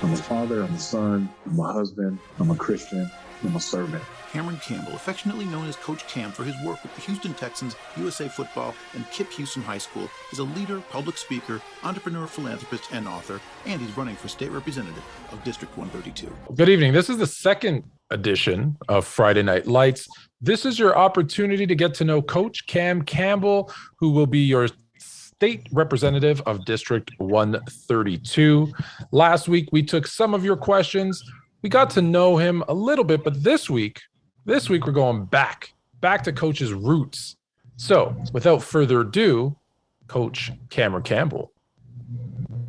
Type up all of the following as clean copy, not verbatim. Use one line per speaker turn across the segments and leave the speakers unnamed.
I'm a father, I'm a son, I'm a husband, I'm a Christian, I'm a servant.
Cameron Campbell, affectionately known as Coach Cam for his work with the Houston Texans, USA Football, and KIPP Houston High School, is a leader, public speaker, entrepreneur, philanthropist, and author, and he's running for state representative of District 132.
Good evening. This is the second edition of Friday Night Lights. This is your opportunity to get to know Coach Cam Campbell, who will be your state representative of District 132. Last week, we took some of your questions. We got to know him a little bit, but this week we're going back to Coach's roots. So without further ado, Coach Cameron Campbell.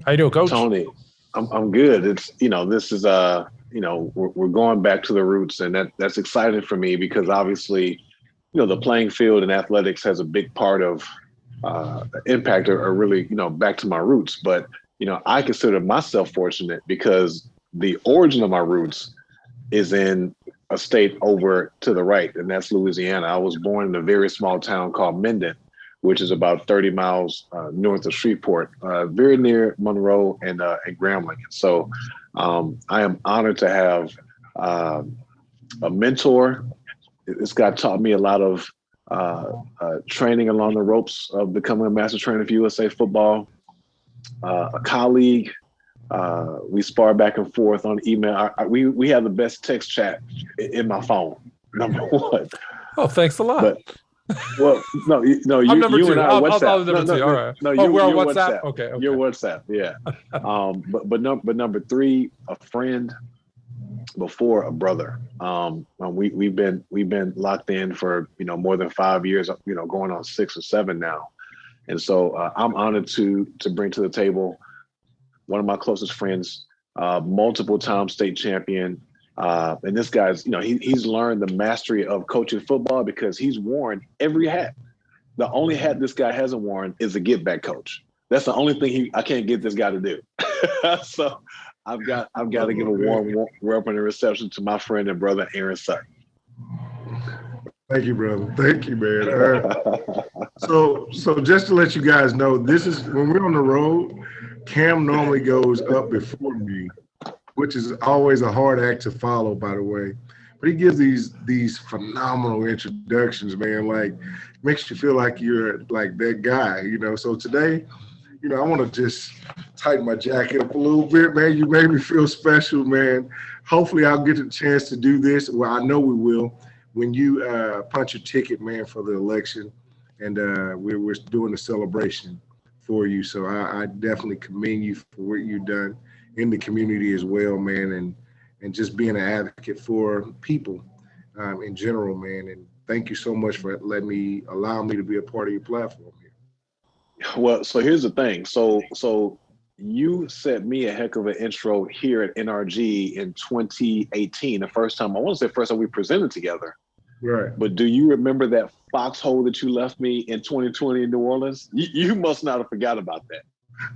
How you doing, Coach?
Tony, I'm good. It's, this is, we're going back to the roots, and that's exciting for me because obviously, the playing field and athletics has a big part of impact or really, back to my roots. But, I consider myself fortunate because the origin of my roots is in a state over to the right, and that's Louisiana. I was born in a very small town called Minden, which is about 30 miles north of Shreveport, very near Monroe and Grambling. So I am honored to have a mentor. This guy taught me a lot of training along the ropes of becoming a master trainer for USA Football, a colleague. We spar back and forth on email. We have the best text chat in my phone. Number one.
Oh, thanks a lot.
Well, no, you
number two.
And I are WhatsApp.
All right.
No,
we're on
WhatsApp.
Okay.
You're WhatsApp. Yeah. But number three, a friend before a brother. We've been locked in for more than 5 years. Going on 6 or 7 now, and so I'm honored to bring to the table one of my closest friends, multiple time state champion. And this guy's, he's learned the mastery of coaching football because he's worn every hat. The only hat this guy hasn't worn is a get back coach. That's the only thing I can't get this guy to do. So I've got to give a warm welcome and reception to my friend and brother, Aaron Sutton.
Thank you, brother. Thank you, man. So just to let you guys know, this is when we're on the road, Cam normally goes up before me, which is always a hard act to follow, by the way. But he gives these phenomenal introductions, man. Like, makes you feel like you're like that guy, So today, I want to just tighten my jacket up a little bit, man. You made me feel special, man. Hopefully I'll get a chance to do this. Well, I know we will when you punch your ticket, man, for the election. And we're doing a celebration for you. So I definitely commend you for what you've done in the community as well, man, and just being an advocate for people in general, man. And thank you so much for allowing me to be a part of your platform here.
Well, so here's the thing. So you sent me a heck of an intro here at NRG in 2018, the first time we presented together.
Right.
But do you remember that foxhole that you left me in 2020 in New Orleans? You must not have forgot about that.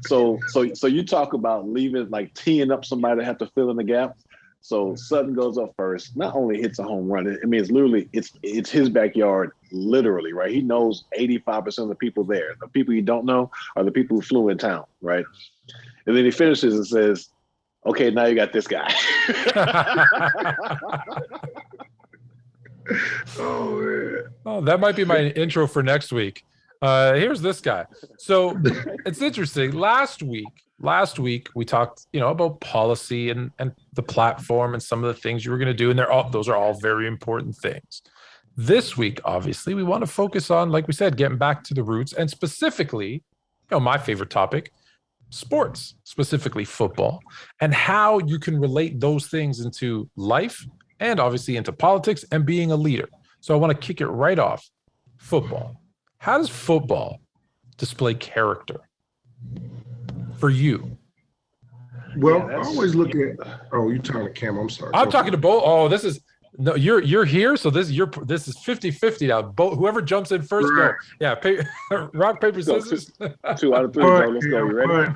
So you talk about leaving, like teeing up somebody to have to fill in the gap. So Sutton goes up first, not only hits a home run. I mean, it's his backyard, literally, right? He knows 85% of the people there. The people you don't know are the people who flew in town, right? And then he finishes and says, okay, now you got this guy.
Oh, man.
Oh, that might be my intro for next week. Here's this guy. So it's interesting. Last week we talked, about policy and the platform and some of the things you were going to do, and those are all very important things. This week, obviously, we want to focus on, like we said, getting back to the roots, and specifically, my favorite topic, sports, specifically football, and how you can relate those things into life and obviously into politics and being a leader. So I want to kick it right off. Football. How does football display character for you?
Well, I always look at. Oh, you're talking to Cam. I'm sorry.
I'm talking to both. Oh, this is no. You're here, so this is 50-50 now. Both, whoever jumps in first,
right.
Go. Yeah, rock, paper, scissors.
2 out of 3. Bro. Let's go. You ready?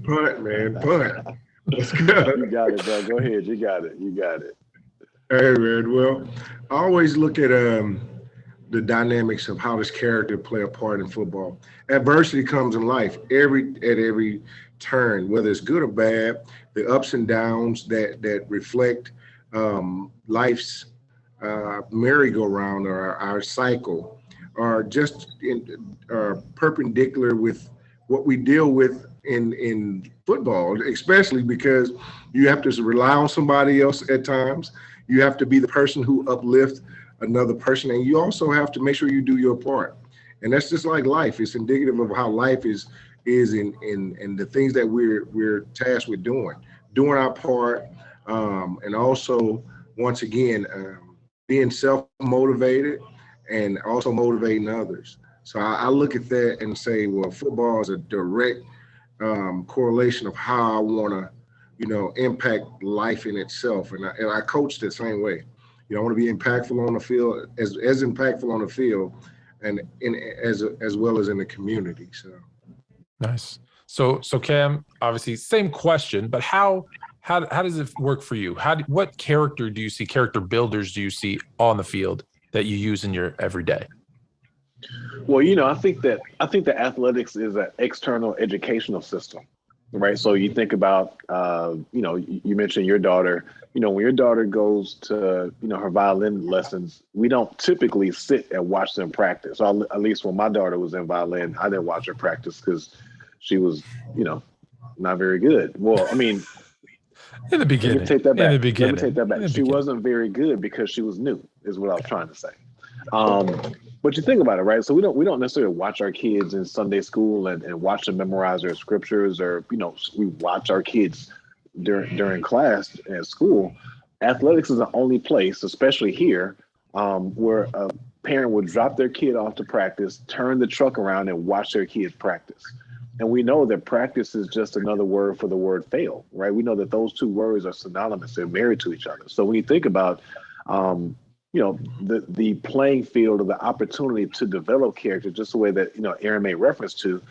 Punt, man. Punt. Let's go.
You got it, bro. Go ahead. You got it.
Hey, man. Well, I always look at the dynamics of how does character play a part in football. Adversity comes in life at every turn, whether it's good or bad. The ups and downs that reflect life's merry-go-round or our cycle are just perpendicular with what we deal with in football, especially because you have to rely on somebody else at times. You have to be the person who uplifts another person, and you also have to make sure you do your part. And that's just like life. It's indicative of how life is in the things that we're tasked with doing our part, and also once again being self-motivated and also motivating others. So I look at that and say, well, football is a direct correlation of how I want to, impact life in itself. And I coach the same way. I want to be impactful on the field, as impactful on the field, and as well as in the community. So
nice. So Cam, obviously same question, but how does it work for you? What character builders do you see on the field that you use in your everyday?
Well, I think that athletics is an external educational system, right? So you think about, you mentioned your daughter. When your daughter goes to, her violin lessons, we don't typically sit and watch them practice. Or at least when my daughter was in violin, I didn't watch her practice because she was, not very good. Well, I mean,
in the beginning,
let me take that back.
In the beginning.
Let me take that back. She wasn't very good because she was new, is what I was trying to say. But you think about it, right? So we don't necessarily watch our kids in Sunday school and watch them memorize their scriptures, or we watch our kids during class at school. Athletics is the only place, especially here, where a parent would drop their kid off to practice, turn the truck around, and watch their kids practice. And we know that practice is just another word for the word fail, right? We know that those two words are synonymous; they're married to each other. So when you think about the playing field, or the opportunity to develop character, just the way that, Aaron made reference to,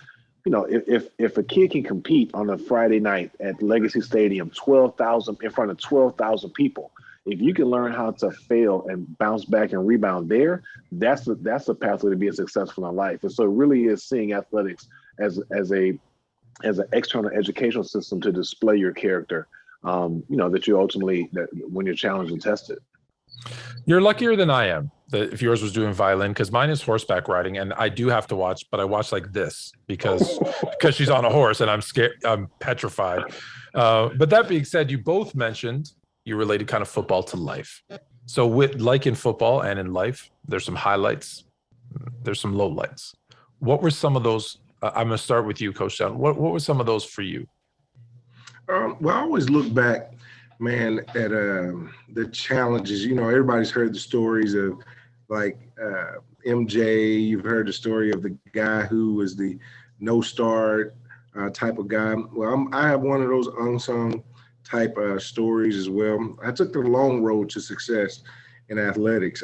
if a kid can compete on a Friday night at Legacy Stadium, in front of 12,000 people, if you can learn how to fail and bounce back and rebound there, that's a pathway to being successful in life. And so it really is seeing athletics as an external educational system to display your character, that you ultimately, that when you're challenged and tested.
You're luckier than I am that if yours was doing violin, because mine is horseback riding, and I do have to watch, but I watch like this because she's on a horse and I'm scared, I'm petrified. But that being said, you both mentioned you related kind of football to life. So like in football and in life, there's some highlights, there's some lowlights. What were some of those? I'm going to start with you, Coach Sutton. What were some of those for you?
Well, I always look back, man, at the challenges. Everybody's heard the stories of like MJ. You've heard the story of the guy who was the no start type of guy. Well, I have one of those unsung type stories as well. I took the long road to success in athletics.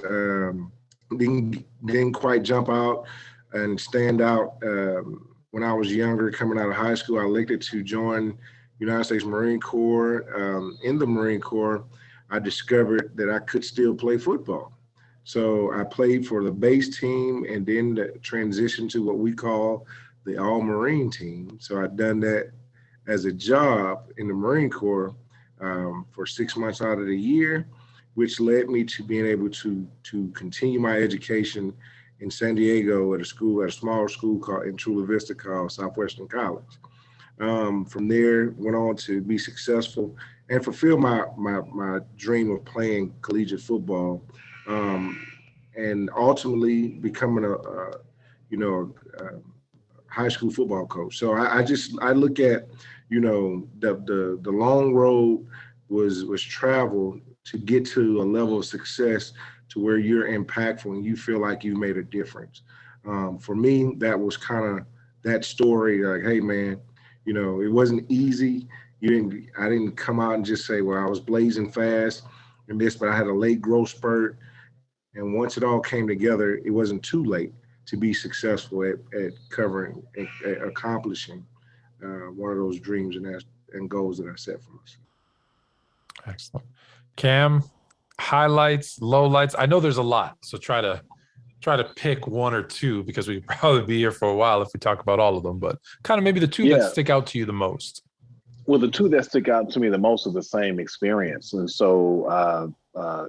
Didn't quite jump out and stand out when I was younger. Coming out of high school, I elected to join United States Marine Corps. In the Marine Corps, I discovered that I could still play football. So I played for the base team and then transitioned to what we call the All Marine team. So I'd done that as a job in the Marine Corps for 6 months out of the year, which led me to being able to continue my education in San Diego at a smaller school in Chula Vista called Southwestern College. From there, went on to be successful and fulfill my dream of playing collegiate football, and ultimately becoming a high school football coach. So I look at the long road was traveled to get to a level of success to where you're impactful and you feel like you made a difference. For me, that was kind of that story. Like, hey man, it wasn't easy. I didn't come out and just say, well, I was blazing fast and this, but I had a late growth spurt. And once it all came together, it wasn't too late to be successful at accomplishing one of those dreams and goals that I set for myself.
Excellent. Cam, highlights, lowlights. I know there's a lot, so try to try to pick one or two because we'd probably be here for a while if we talk about all of them, but kind of maybe the two that stick out to you the most.
Well, the two that stick out to me the most are the same experience. And so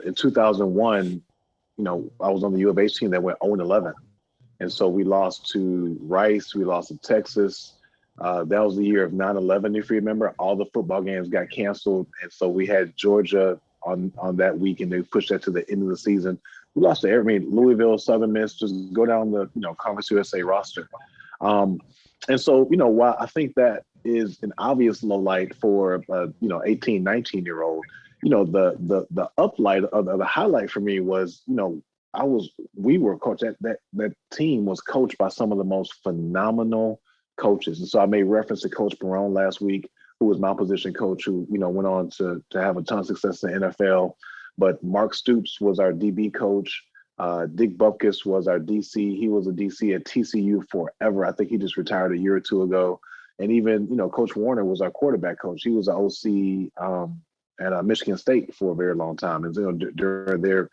in 2001, I was on the U of H team that went 0-11. And so we lost to Rice, we lost to Texas. That was the year of 9/11, if you remember. All the football games got canceled. And so we had Georgia on that week, and they pushed that to the end of the season. We lost to Louisville, Southern Miss, just go down the Conference USA roster. And so, while I think that is an obvious low light for 18, 19-year-old, the uplight of the highlight for me was, we were coached, that team was coached by some of the most phenomenal coaches. And so I made reference to Coach Barone last week, who was my position coach, who, went on to have a ton of success in the NFL. But Mark Stoops was our DB coach. Dick Bupkis was our DC. He was a DC at TCU forever. I think he just retired a year or two ago. And even, Coach Warner was our quarterback coach. He was an OC at Michigan State for a very long time, and during their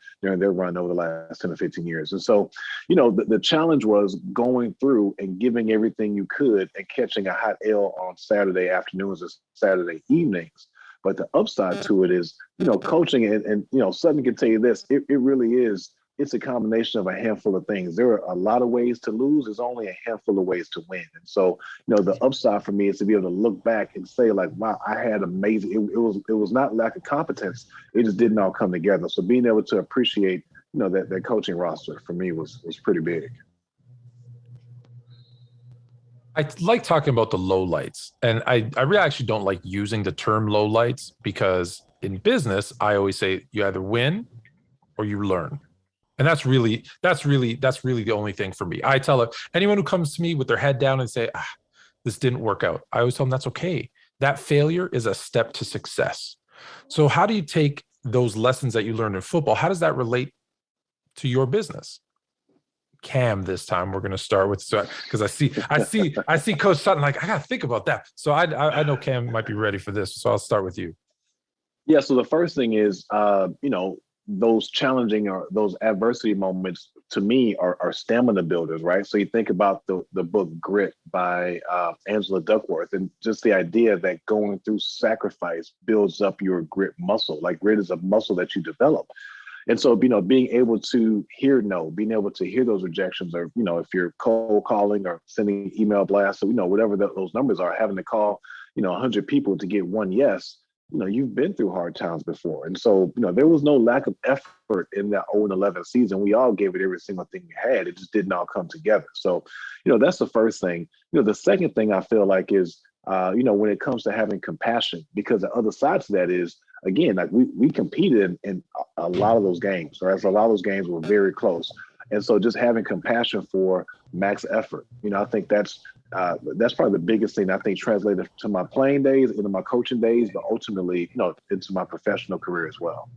run over the last 10 or 15 years. And so, the challenge was going through and giving everything you could and catching a hot L on Saturday afternoons or Saturday evenings. But the upside to it is, coaching and Sutton can tell you this, it really is. It's a combination of a handful of things. There are a lot of ways to lose. There's only a handful of ways to win. And so, the upside for me is to be able to look back and say, like, wow, I had amazing. It was not lack of competence. It just didn't all come together. So being able to appreciate, that coaching roster for me was pretty big.
I like talking about the lowlights, and I really actually don't like using the term lowlights because in business, I always say you either win or you learn. And that's really the only thing for me. I tell anyone who comes to me with their head down and say, this didn't work out, I always tell them that's okay. That failure is a step to success. So how do you take those lessons that you learned in football? How does that relate to your business? Cam, this time we're going to start with, because I see Coach Sutton, like, I got to think about that. So I know Cam might be ready for this. So I'll start with you.
Yeah. So the first thing is, those challenging or those adversity moments to me are stamina builders, right? So you think about the book Grit by Angela Duckworth, and just the idea that going through sacrifice builds up your grit muscle. Like, grit is a muscle that you develop. And so, being able to hear no, being able to hear those rejections, or, if you're cold calling or sending email blasts, or, whatever those numbers are, having to call, 100 people to get one yes, you've been through hard times before. And so, there was no lack of effort in that 0-11 season. We all gave it every single thing we had. It just didn't all come together. So, that's the first thing. The second thing I feel like is, when it comes to having compassion, because the other side to that is, again, like we competed in a lot of those games, right? So a lot of those games were very close. And so just having compassion for max effort, I think that's probably the biggest thing I think translated to my playing days, into my coaching days, but ultimately, into my professional career as well.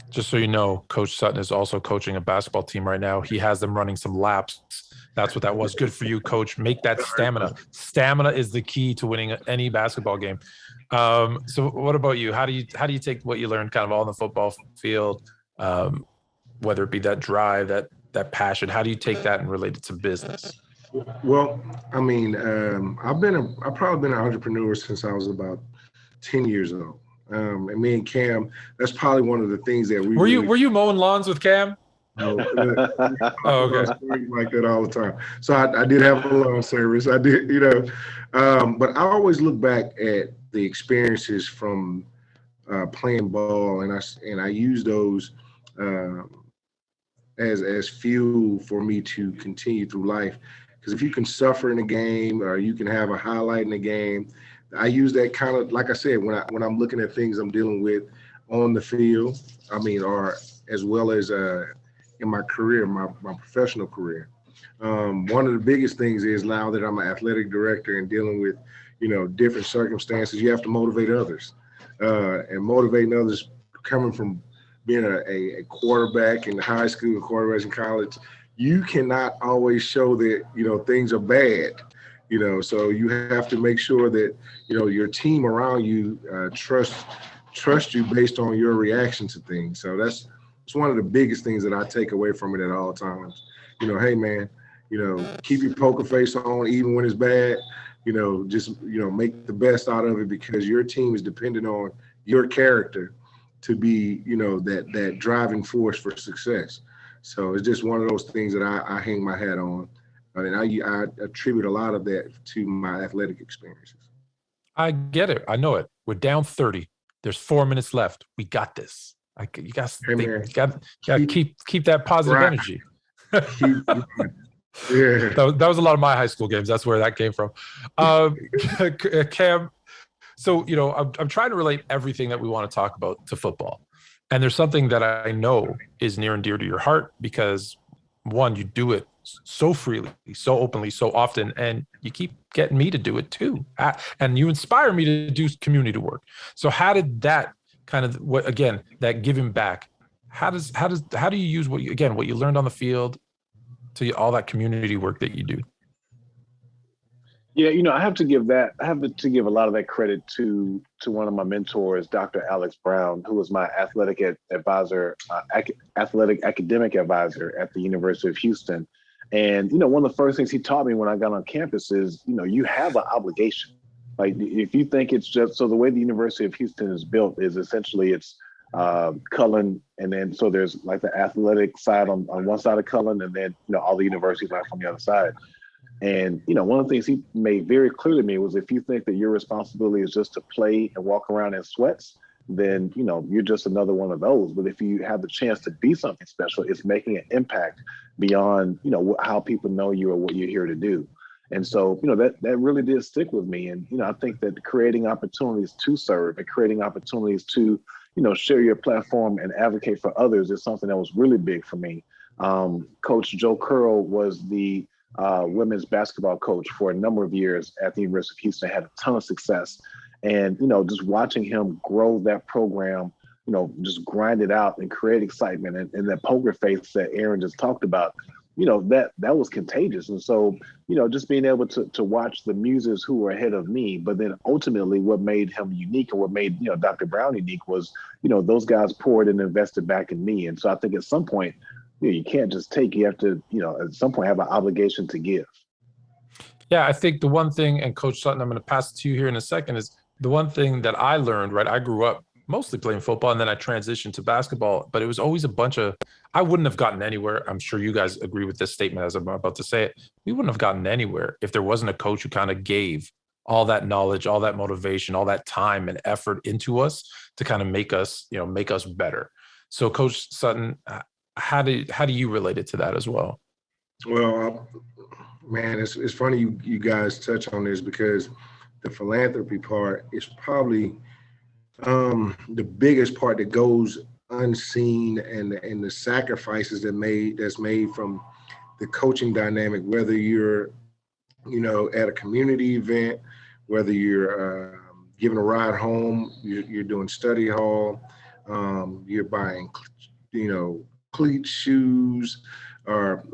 Just so you know, Coach Sutton is also coaching a basketball team right now. He has them running some laps. That's what that was. Good for you, Coach. Make that stamina. Stamina is the key to winning any basketball game. So what about you? How do you take what you learned kind of on the football field, whether it be that drive, that passion? How do you take that and relate it to business?
Well, I mean, I've probably been an entrepreneur since I was about 10 years old. And me and Cam, that's probably one of the things that we
were you mowing lawns with Cam?
No,
okay.
Like that all the time. So I did have a lawn service. I did, but I always look back at the experiences from playing ball, and I use those as fuel for me to continue through life. Because if you can suffer in a game, or you can have a highlight in a game, I use that kind of, like I said, when I'm looking at things I'm dealing with on the field, or as well as in my career, my professional career. One of the biggest things is, now that I'm an athletic director and dealing with, different circumstances, you have to motivate others. And motivating others, coming from being a quarterback in high school, quarterbacks in college, you cannot always show that, things are bad. So you have to make sure that, your team around you trust you based on your reaction to things. So It's one of the biggest things that I take away from it at all times. Hey man, keep your poker face on even when it's bad. Just make the best out of it, because your team is dependent on your character to be, that driving force for success. So it's just one of those things that I hang my hat on. And I attribute a lot of that to my athletic experiences.
I get it. I know it. We're down 30. There's 4 minutes left. We got this. You got to keep that positive energy.
Yeah.
That was a lot of my high school games. That's where that came from. Cam, so, I'm trying to relate everything that we want to talk about to football. And there's something that I know is near and dear to your heart, because one, you do it so freely, so openly, so often, and you keep getting me to do it too. And you inspire me to do community work. So how did that kind of, that giving back, how do you use what you learned on the field to all that community work that you do?
Yeah, I have to give a lot of that credit to one of my mentors, Dr. Alex Brown, who was my athletic academic advisor at the University of Houston. And, one of the first things he taught me when I got on campus is, you have an obligation. Like, if you think it's just, so the way the University of Houston is built is essentially it's Cullen, and then so there's like the athletic side on one side of Cullen, and then, all the university life on the other side. And, one of the things he made very clear to me was, if you think that your responsibility is just to play and walk around in sweats, then, you're just another one of those. But if you have the chance to be something special, it's making an impact beyond, how people know you or what you're here to do. And so, that really did stick with me. And, I think that creating opportunities to serve and creating opportunities to, share your platform and advocate for others is something that was really big for me. Coach Joe Curl was the women's basketball coach for a number of years at the University of Houston, had a ton of success. And, just watching him grow that program, just grind it out and create excitement, and that poker face that Aaron just talked about, that was contagious. And so, just being able to watch the muses who were ahead of me, but then ultimately what made him unique and what made, Dr. Brown unique was, those guys poured and invested back in me. And so I think at some point, you can't just take, you have to, at some point have an obligation to give.
Yeah, I think the one thing, and Coach Sutton, I'm going to pass it to you here in a second, is the one thing that I learned, right? I grew up mostly playing football, and then I transitioned to basketball, but it was always I wouldn't have gotten anywhere. I'm sure you guys agree with this statement as I'm about to say it. We wouldn't have gotten anywhere if there wasn't a coach who kind of gave all that knowledge, all that motivation, all that time and effort into us to kind of make us better. So Coach Sutton, how do you relate it to that as well?
Well, man, it's funny you guys touch on this, because the philanthropy part is probably the biggest part that goes unseen, and the sacrifices that's made from the coaching dynamic, whether you're, at a community event, whether you're giving a ride home, you're doing study hall, you're buying, cleats, shoes, or,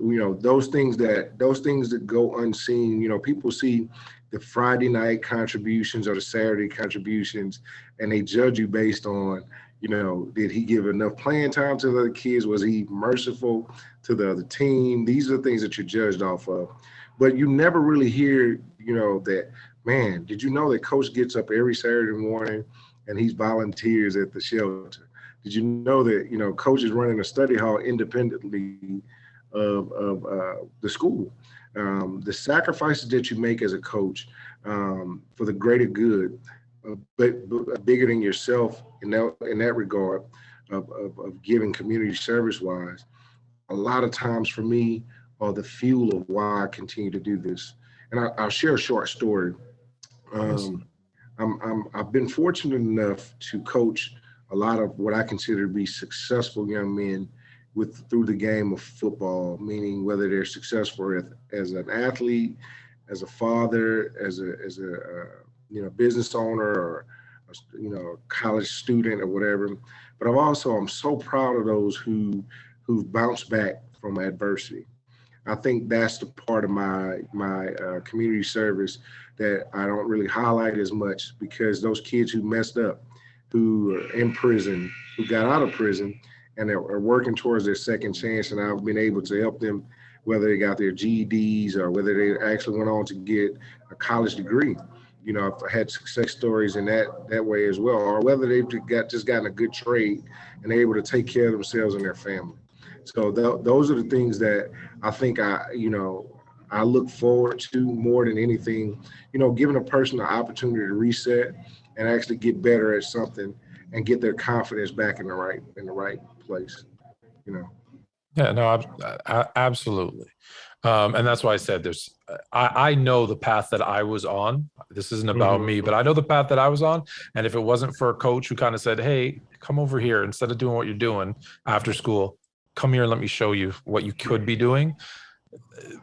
those things that go unseen. People see the Friday night contributions or the Saturday contributions, and they judge you based on, did he give enough playing time to the other kids? Was he merciful to the other team? These are the things that you're judged off of. But you never really hear, that, man, did you know that coach gets up every Saturday morning and he volunteers at the shelter? Did you know that, coach is running a study hall independently of the school? The sacrifices that you make as a coach for the greater good, but bigger than yourself in that regard of giving community service wise, a lot of times for me are the fuel of why I continue to do this. And I'll share a short story. I've been fortunate enough to coach a lot of what I consider to be successful young men through the game of football, meaning whether they're successful as an athlete, as a father, as a business owner, or a college student or whatever. But I'm so proud of those who've bounced back from adversity. I think that's the part of my community service that I don't really highlight as much, because those kids who messed up, who are in prison, who got out of prison, and are working towards their second chance. And I've been able to help them, whether they got their GEDs or whether they actually went on to get a college degree. You know, I've had success stories in that way as well, or whether they've just gotten a good trade and they're able to take care of themselves and their family. So those are the things that I think I look forward to more than anything, giving a person the opportunity to reset and actually get better at something and get their confidence back in the right place,
Yeah, no, absolutely. And that's why I said I know the path that I was on. This isn't about me, but I know the path that I was on. And if it wasn't for a coach who kind of said, hey, come over here, instead of doing what you're doing after school, come here and let me show you what you could be doing,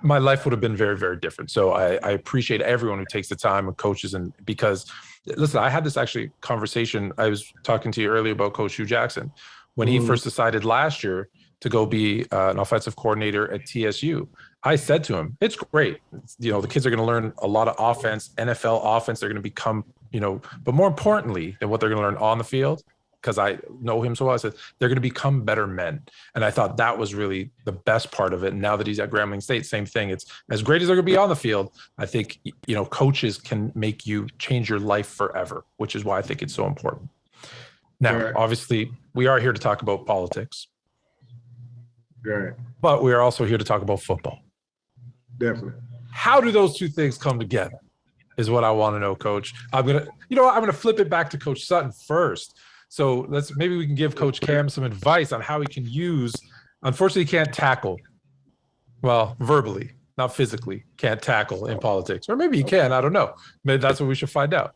my life would have been very, very different. So I appreciate everyone who takes the time and coaches. And because, listen, I had this actually conversation. I was talking to you earlier about Coach Hugh Jackson when he first decided last year to go be an offensive coordinator at TSU. I said to him, it's great. The kids are going to learn a lot of offense, NFL offense. They're going to become, but more importantly than what they're going to learn on the field, because I know him so well, I said, they're going to become better men. And I thought that was really the best part of it. And now that he's at Grambling State, same thing. It's as great as they're going to be on the field. I think, coaches can make you change your life forever, which is why I think it's so important. Now, obviously, we are here to talk about politics.
Right. But
we are also here to talk about football.
Definitely.
How do those two things come together is what I want to know, Coach. I'm going to flip it back to Coach Sutton first. So maybe we can give Coach Cam some advice on how he can use, unfortunately, he can't tackle. Well, verbally, not physically, can't tackle in politics. Or maybe he can, I don't know. Maybe that's what we should find out.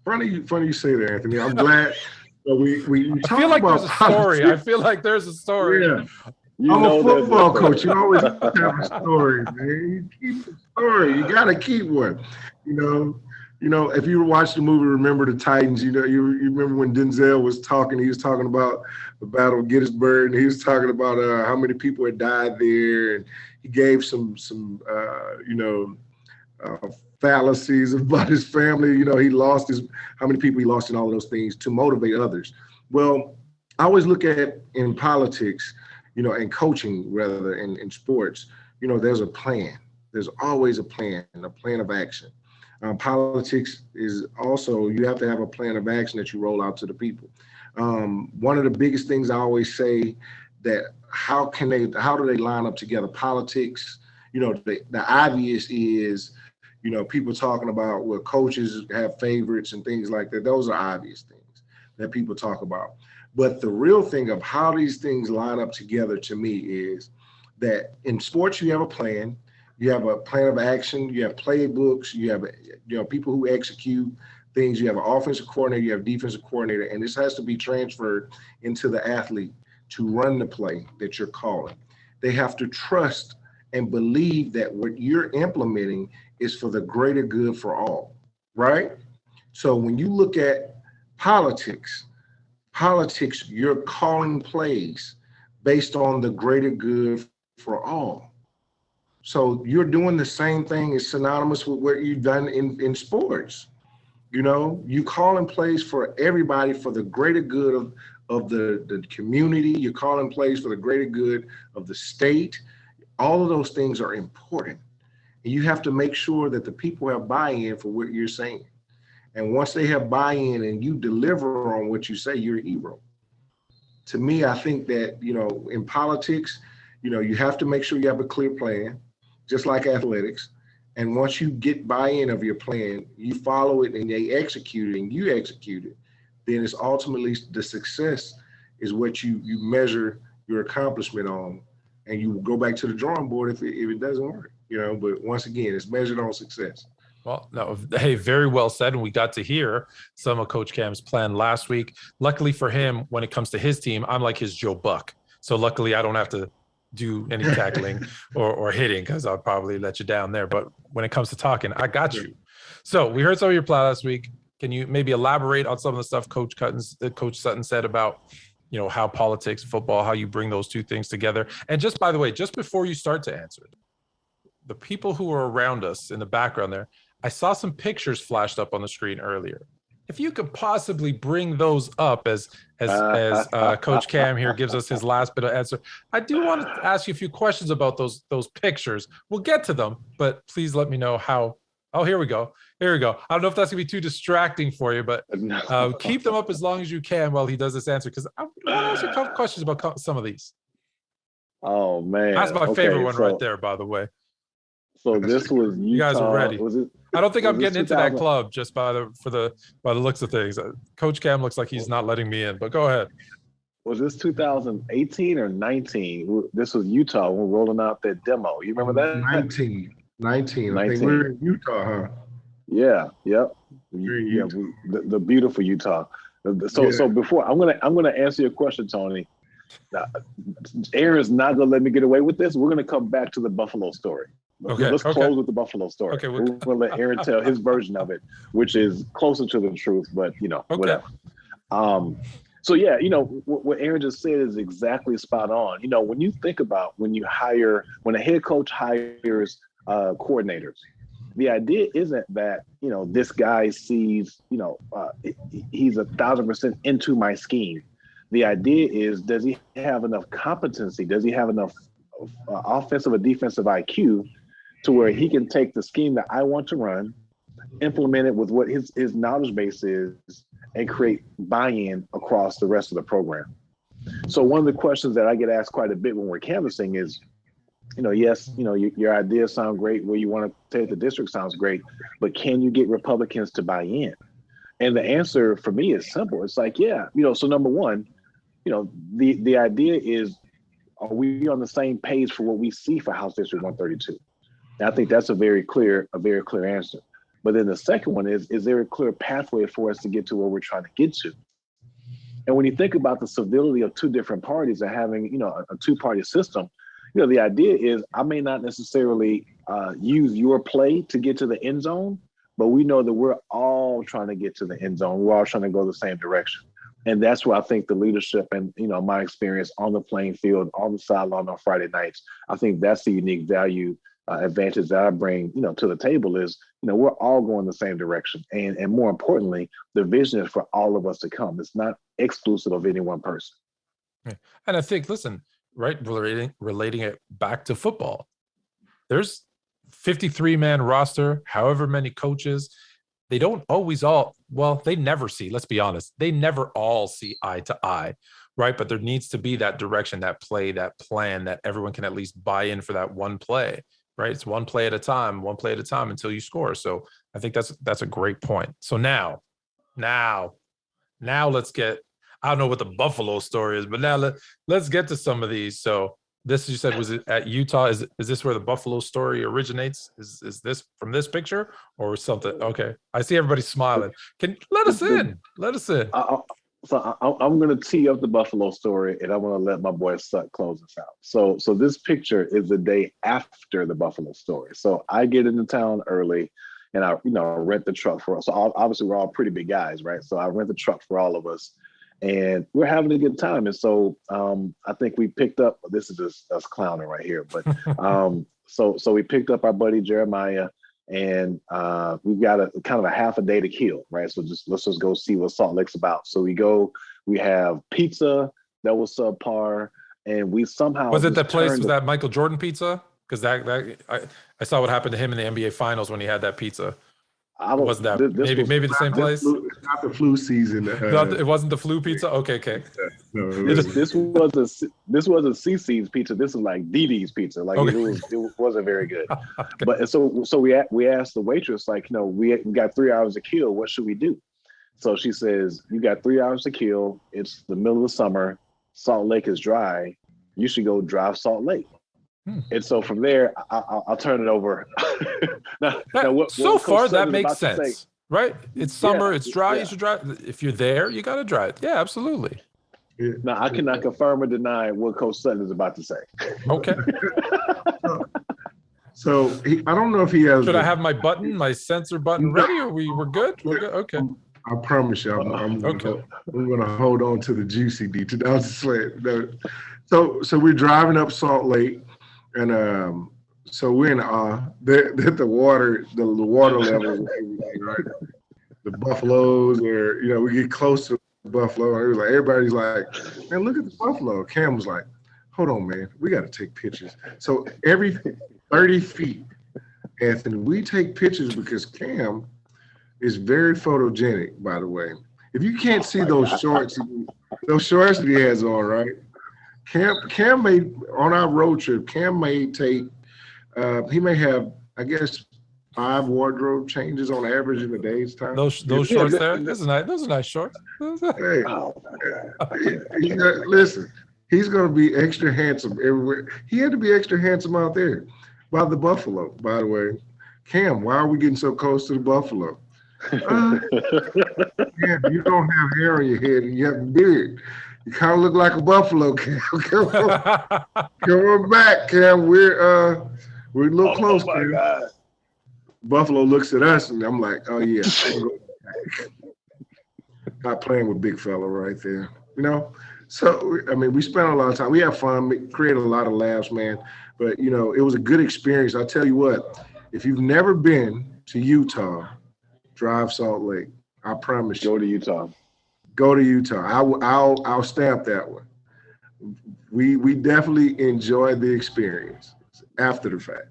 Funny you say that, Anthony. I'm glad we
I feel like there's a story. I feel like there's a story.
Yeah. I'm a football coach. You always have a story, man. You keep a story. You got to keep one. If you watch the movie Remember the Titans, you remember when Denzel was talking, he was talking about the Battle of Gettysburg, and he was talking about how many people had died there, and he gave some fallacies about his family. He lost how many people he lost in all of those things to motivate others. Well, I always look at in politics, and coaching rather in sports, there's a plan. There's always a plan of action. Politics is also, you have to have a plan of action that you roll out to the people. One of the biggest things I always say that how do they line up together? Politics, the obvious is, people talking about where coaches have favorites and things like that. Those are obvious things that people talk about. But the real thing of how these things line up together to me is that in sports, you have a plan. You have a plan of action. You have playbooks. You have people who execute things. You have an offensive coordinator. You have defensive coordinator. And this has to be transferred into the athlete to run the play that you're calling. They have to trust and believe that what you're implementing is for the greater good for all, right? So when you look at politics, you're calling plays based on the greater good for all. So you're doing the same thing as synonymous with what you've done in sports. You calling plays for everybody for the greater good of the community. You're calling plays for the greater good of the state. All of those things are important. And you have to make sure that the people have buy-in for what you're saying. And once they have buy-in and you deliver on what you say, you're a hero. To me, I think that, in politics, you have to make sure you have a clear plan, just like athletics. And once you get buy-in of your plan, you follow it and they execute it and you execute it, then it's ultimately the success is what you measure your accomplishment on. And you go back to the drawing board if it doesn't work, but once again, it's measured on success.
Well, no, hey, very well said. And we got to hear some of Coach Cam's plan last week. Luckily for him, when it comes to his team, I'm like his Joe Buck. So luckily I don't have to do any tackling or hitting because I'll probably let you down there. But when it comes to talking, I got you. So we heard some of your plan last week. Can you maybe elaborate on some of the stuff Coach Sutton said about, how politics, football, how you bring those two things together? And just, by the way, just before you start to answer it, the people who are around us in the background there, I saw some pictures flashed up on the screen earlier. if you could possibly bring those up as Coach Cam here gives us his last bit of answer. I do want to ask you a few questions about those pictures. We'll get to them, but please let me know how. Oh, here we go. Here we go. I don't know if that's gonna be too distracting for you, but keep them up as long as you can while he does this answer, because I want to ask you a couple questions about some of these.
Oh man,
That's my favorite one right there, by the way.
So this was Utah.
You guys are ready. I don't think I'm getting into that
2000?
club just by the looks of things. Coach Cam looks like he's not letting me in, but go ahead.
Was this 2018 or 19? This was Utah. We're rolling out that demo. You remember that?
19. I think we're in Utah, huh?
Yeah. Yep.
Yeah,
the beautiful Utah. So before I'm gonna answer your question, Tony. Aaron's not gonna let me get away with this. We're gonna come back to the Buffalo story. Let's close with the Buffalo story.
Okay,
we're gonna let Aaron tell his version of it, which is closer to the truth, but whatever. So yeah, what Aaron just said is exactly spot on. When you think about when a head coach hires coordinators, the idea isn't that this guy sees he's 1,000% into my scheme. The idea is, does he have enough competency? Does he have enough offensive or defensive IQ to where he can take the scheme that I want to run, implement it with what his knowledge base is, and create buy-in across the rest of the program? So one of the questions that I get asked quite a bit when we're canvassing is, yes, your ideas sound great, where you want to take the district sounds great, but can you get Republicans to buy in? And the answer for me is simple. It's like, yeah, so number one, the idea is, are we on the same page for what we see for House District 132? And I think that's a very clear answer. But then the second one is there a clear pathway for us to get to where we're trying to get to? And when you think about the civility of two different parties and having, a two-party system, the idea is I may not necessarily use your play to get to the end zone, but we know that we're all trying to get to the end zone. We're all trying to go the same direction. And that's where I think the leadership and, my experience on the playing field, on the sideline on Friday nights, I think that's the unique value advantage that I bring, to the table is, we're all going the same direction. And more importantly, the vision is for all of us to come. It's not exclusive of any one person.
And I think, listen, right, relating it back to football, there's 53-man roster, however many coaches. They don't always they never see, let's be honest, they never all see eye to eye, right? But there needs to be that direction, that play, that plan that everyone can at least buy in for that one play, right? It's one play at a time until you score. So I think that's a great point. So now let's get, I don't know what the Buffalo story is, but now let's get to some of these. So this, you said, was it at Utah? Is this where the Buffalo story originates? Is this from this picture or something? Okay, I see everybody smiling. Let us in.
So I'm going to tee up the Buffalo story, and I'm going to let my boy Sut close us out. So this picture is the day after the Buffalo story. So I get into town early, and I rent the truck for us. So obviously we're all pretty big guys, right? So I rent the truck for all of us. And we're having a good time. And so I think we picked up, this is just us clowning right here, but so we picked up our buddy Jeremiah, and we've got a kind of a half a day to kill, right? So let's just go see what Salt Lake's about. So we have pizza that was subpar, and we somehow—
Was it the place, was that Michael Jordan pizza? Because I saw what happened to him in the NBA Finals when he had that pizza. Wasn't that maybe the same place?
It's not the flu season.
It wasn't the flu pizza. Okay.
No, this was a CC's pizza. This is like DD's pizza. Like it wasn't very good. Okay. But so we asked the waitress, like, we got 3 hours to kill. What should we do? So she says, you got 3 hours to kill. It's the middle of the summer. Salt Lake is dry. You should go drive Salt Lake. And so from there, I'll turn it over.
So far, that makes sense, right? It's summer, it's dry, you should drive. If you're there, you got to drive. Yeah, absolutely.
Now, I cannot confirm or deny what Coach Sutton is about to say.
Okay.
So I don't know if he has—
Should I have my sensor button ready, or we're good? We're good? Okay.
I promise you, I'm going to hold on to the juicy details. So we're driving up Salt Lake. And so we're in the water level, right? The buffaloes, or we get close to the buffalo, and it was like everybody's like, "Man, look at the buffalo." Cam was like, "Hold on, man, we got to take pictures." So every 30 feet, Anthony, we take pictures because Cam is very photogenic. By the way, if you can't see those shorts that he has on, right? Cam may, on our road trip, Cam may take, he may have, I guess, 5 wardrobe changes on average in a day's time.
Those shorts there, those are nice shorts.
Hey, listen, he's going to be extra handsome everywhere. He had to be extra handsome out there by the buffalo, by the way. Cam, why are we getting so close to the buffalo? Cam, you don't have hair on your head and you have a beard. You kind of look like a buffalo, Cam. Come on back, Cam. We're a little close, Cam. God. Buffalo looks at us, and I'm like, oh yeah. Not playing with big fella right there, So I mean, we spent a lot of time. We had fun, we created a lot of laughs, man. But it was a good experience. I'll tell you what. If you've never been to Utah, drive Salt Lake. I promise you.
Go to Utah.
Go to Utah. I'll stamp that one. We definitely enjoyed the experience after the fact.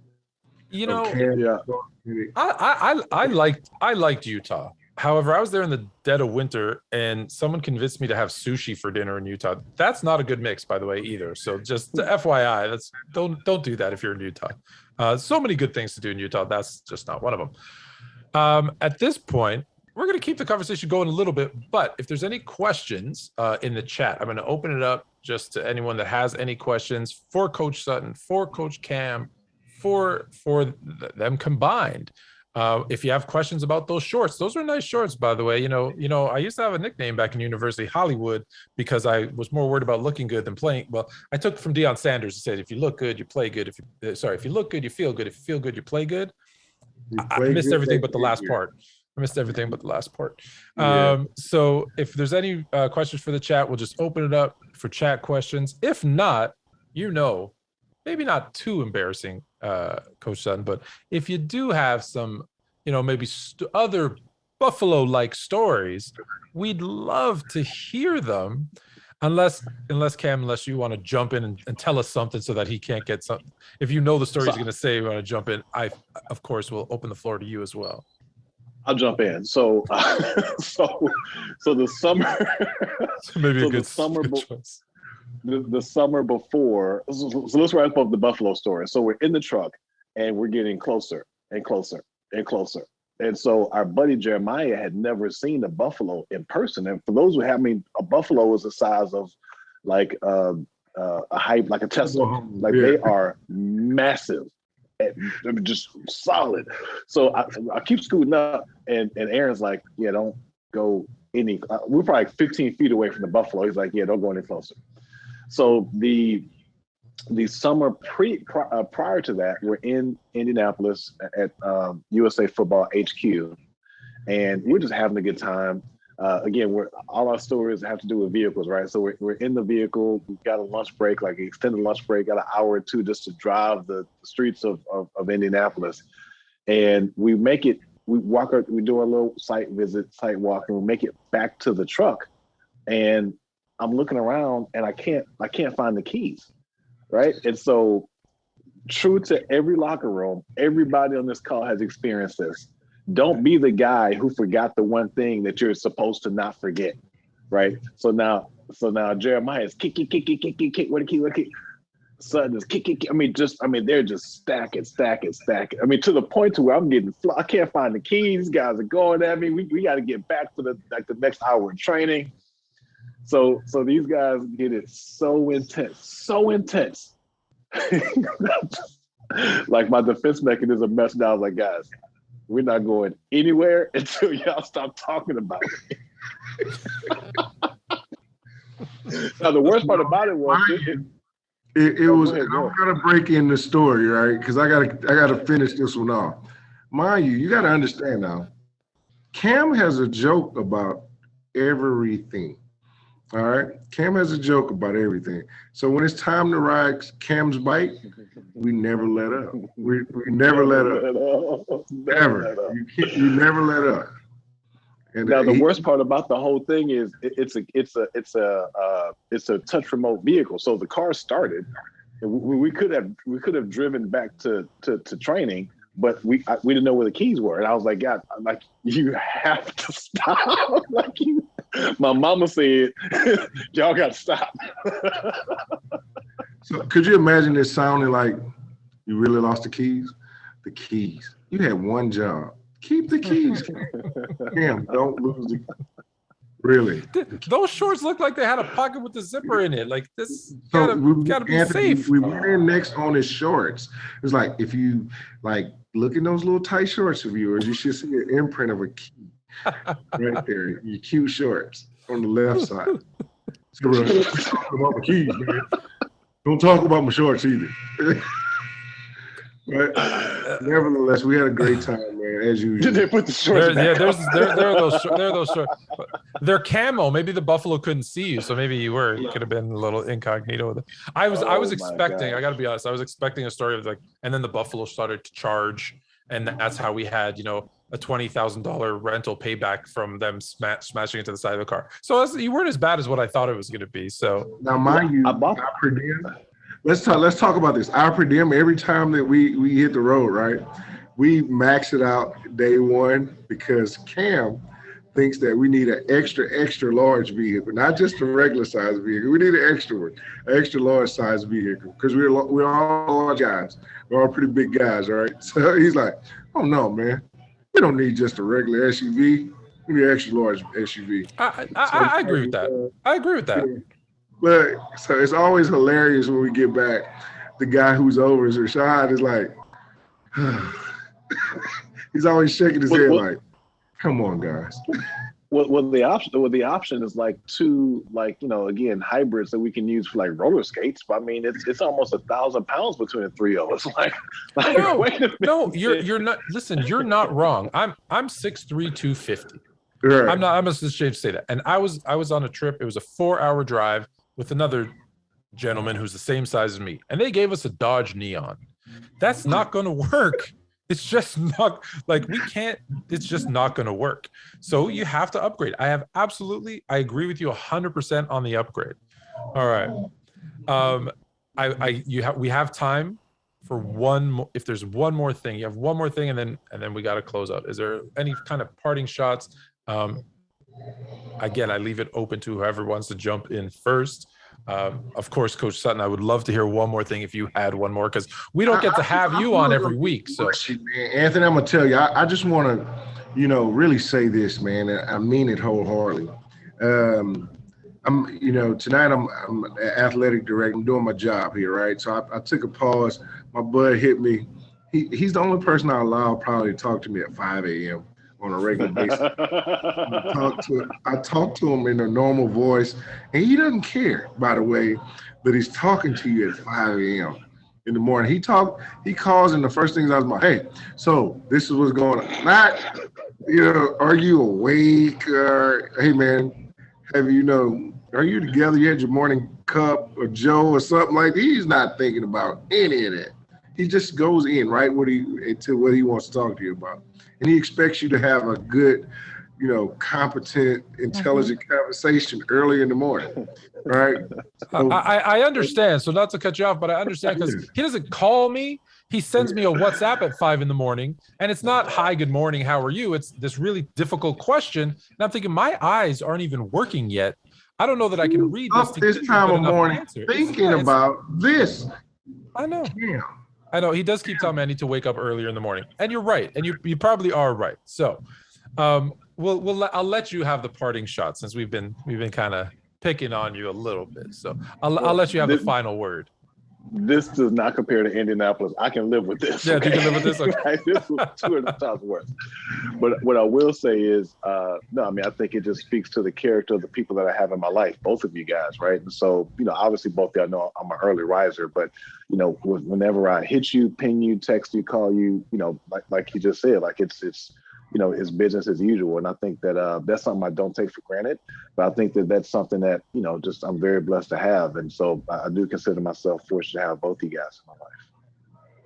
I liked Utah. However, I was there in the dead of winter, and someone convinced me to have sushi for dinner in Utah. That's not a good mix, by the way, either. So just FYI, don't do that if you're in Utah. So many good things to do in Utah. That's just not one of them. At this point, we're going to keep the conversation going a little bit, but if there's any questions in the chat, I'm going to open it up just to anyone that has any questions for Coach Sutton, for Coach Cam, for them combined. If you have questions about those shorts, those are nice shorts, by the way. I used to have a nickname back in university, Hollywood, because I was more worried about looking good than playing. Well, I took it from Deion Sanders. He said, if you look good, you play good. If you look good, you feel good. If you feel good, you play good. I missed everything but the last part.
Yeah.
So if there's any questions for the chat, we'll just open it up for chat questions. If not, maybe not too embarrassing, Coach Sutton, but if you do have some, maybe other Buffalo-like stories, we'd love to hear them. Unless Cam, unless you want to jump in and tell us something so that he can't get something. If you know the story he's going to say, you want to jump in, I, of course, will open the floor to you as well.
I'll jump in. So the summer.
Maybe
so
a good
choice. The summer before. So let's wrap up the Buffalo story. So we're in the truck and we're getting closer and closer and closer. And so our buddy Jeremiah had never seen a buffalo in person. And for those who haven't, a buffalo is the size of like a hype, like a Tesla. They are massive and just solid. So I keep scooting up, and Aaron's like, yeah, don't go any. We're probably 15 feet away from the buffalo. He's like, yeah, don't go any closer. So the summer prior to that, we're in Indianapolis at USA Football HQ, and we're just having a good time. Again, all our stories have to do with vehicles, right? So we're in the vehicle. We've got a lunch break, like an extended lunch break, got an hour or two just to drive the streets of Indianapolis, and we make it. We walk. We do a little site walk, and we make it back to the truck, and I'm looking around, and I can't find the keys. Right. And so, true to every locker room, everybody on this call has experienced this. Don't be the guy who forgot the one thing that you're supposed to not forget. Right. So now Jeremiah is kick. What a key. Sutton is kick. They're just stacking. I mean, to the point to where I'm getting, I can't find the keys. These guys are going at me. We got to get back to the next hour of training. So these guys get it so intense. Like my defense mechanism messed down. I was like, guys, we're not going anywhere until y'all stop talking about it. Now the worst part about it was
it was. I'm gonna break in the story, right? Because I gotta finish this one off. Mind you got to understand now. Cam has a joke about everything. All right. Cam has a joke about everything. So when it's time to ride Cam's bike, we never let up. We never let up. Never. You never let up. And
now the worst part about the whole thing is it's a touch remote vehicle. So the car started, and we could have driven back to training, but we didn't know where the keys were. And I was like, God, like, you have to stop. Like, my mama said, y'all got to stop.
So could you imagine this sounding like you really lost the keys? The keys. You had one job. Keep the keys. Damn, don't lose the Really.
Those shorts look like they had a pocket with the zipper in it. Like this
So
gotta be
Anthony,
safe.
we went in next on his shorts. It's like, if you like look in those little tight shorts of yours, you should see an imprint of a key right there. Your cute shorts on the left side. So, talk about my keys, man. Don't talk about my shorts either. But nevertheless, we had a great time, man, as usual.
Did they put the shorts back?
There are those shorts. They're camo. Maybe the buffalo couldn't see you, so maybe you could have been a little incognito with it. I was expecting. I got to be honest. I was expecting a story of like, and then the buffalo started to charge, and that's how we had a $20,000 rental payback from them smashing into the side of the car. So you weren't as bad as what I thought it was going to be. So
now, mind you, per diem. Let's talk about this. Our per diem, every time that we hit the road, right? We max it out day one because Cam thinks that we need an extra large vehicle, not just a regular size vehicle. We need an extra large size vehicle because we're all large guys. We're all pretty big guys, all right? So he's like, oh no, man, we don't need just a regular SUV. We need an extra large SUV.
I agree with that. I agree with that.
Yeah. But so it's always hilarious when we get back. The guy who's over is Rashad is like, he's always shaking his head like, come on, guys.
Well, the option is like two, like, again, hybrids that we can use for like roller skates. But I mean, it's almost 1,000 pounds between the three of us. Like
no,
wait a minute.
No, you're not. Listen, you're not wrong. I'm 6'3", 250.
Right.
I'm just ashamed to say that. And I was on a trip. It was a 4-hour drive with another gentleman who's the same size as me, and they gave us a Dodge Neon. That's not going to work. It's just not like we can't. It's just not going to work. So you have to upgrade. I agree with you 100% on the upgrade. All right. We have time for one more. If there's one more thing, you have one more thing, and then we got to close out. Is there any kind of parting shots? Again, I leave it open to whoever wants to jump in first. Of course, Coach Sutton, I would love to hear one more thing if you had one more, because we don't get to have you on every week. So,
man, Anthony, I'm gonna tell you, I just want to, really say this, man, and I mean it wholeheartedly. Tonight I'm an athletic director. I'm doing my job here, right? So I took a pause. My bud hit me. He's the only person I allow probably to talk to me at 5 a.m. on a regular basis. I talk to him in a normal voice, and he doesn't care, by the way, that he's talking to you at 5 a.m. in the morning. He calls, and the first thing I was like, hey, so this is what's going on. Not, are you awake? Or, hey, man, are you together? You had your morning cup or Joe or something like that? He's not thinking about any of that. He just goes in right to what he wants to talk to you about. And he expects you to have a good, competent, intelligent conversation early in the morning, right? So,
I understand. So not to cut you off, but I understand because he doesn't call me. He sends me a WhatsApp at 5 a.m, and it's not, hi, good morning, how are you? It's this really difficult question. And I'm thinking, my eyes aren't even working yet. I don't know that I can read
this time of morning thinking about this.
I know.
Yeah.
I know. He does keep telling me I need to wake up earlier in the morning, and you're right, and you probably are right. So, I'll let you have the parting shot since we've been kind of picking on you a little bit. So I'll let you have the final word.
This does not compare to Indianapolis. I can live with this.
Yeah, okay? You can live with this. Okay.
This was 200 times worse. But what I will say is, I think it just speaks to the character of the people that I have in my life, both of you guys, right? And so, obviously both of y'all know I'm an early riser, but, whenever I hit you, ping you, text you, call you, like you just said, like it's business as usual. And I think that that's something I don't take for granted, but I think that that's something that, I'm very blessed to have. And so I do consider myself fortunate to have both you guys in my life.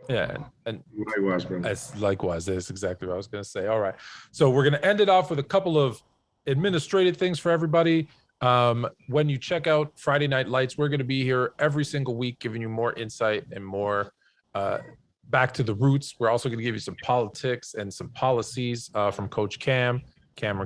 Yeah. And
likewise, bro.
Likewise, that's exactly what I was going to say. All right. So we're going to end it off with a couple of administrative things for everybody. When you check out Friday Night Lights, we're going to be here every single week, giving you more insight and more back to the roots. We're also going to give you some politics and some policies from Coach Cameron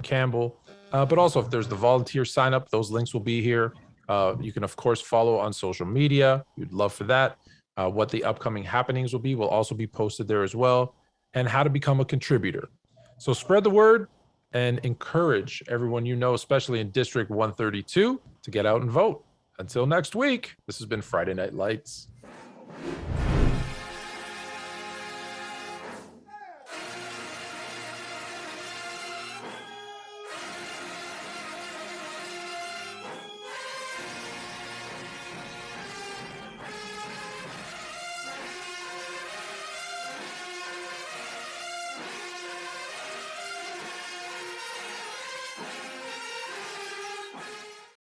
Campbell. But also, if there's the volunteer sign up, those links will be here. You can, of course, follow on social media. We'd love for that. What the upcoming happenings will be will also be posted there as well, and how to become a contributor. So spread the word and encourage everyone you know, especially in District 132, to get out and vote. Until next week, this has been Friday Night Lights.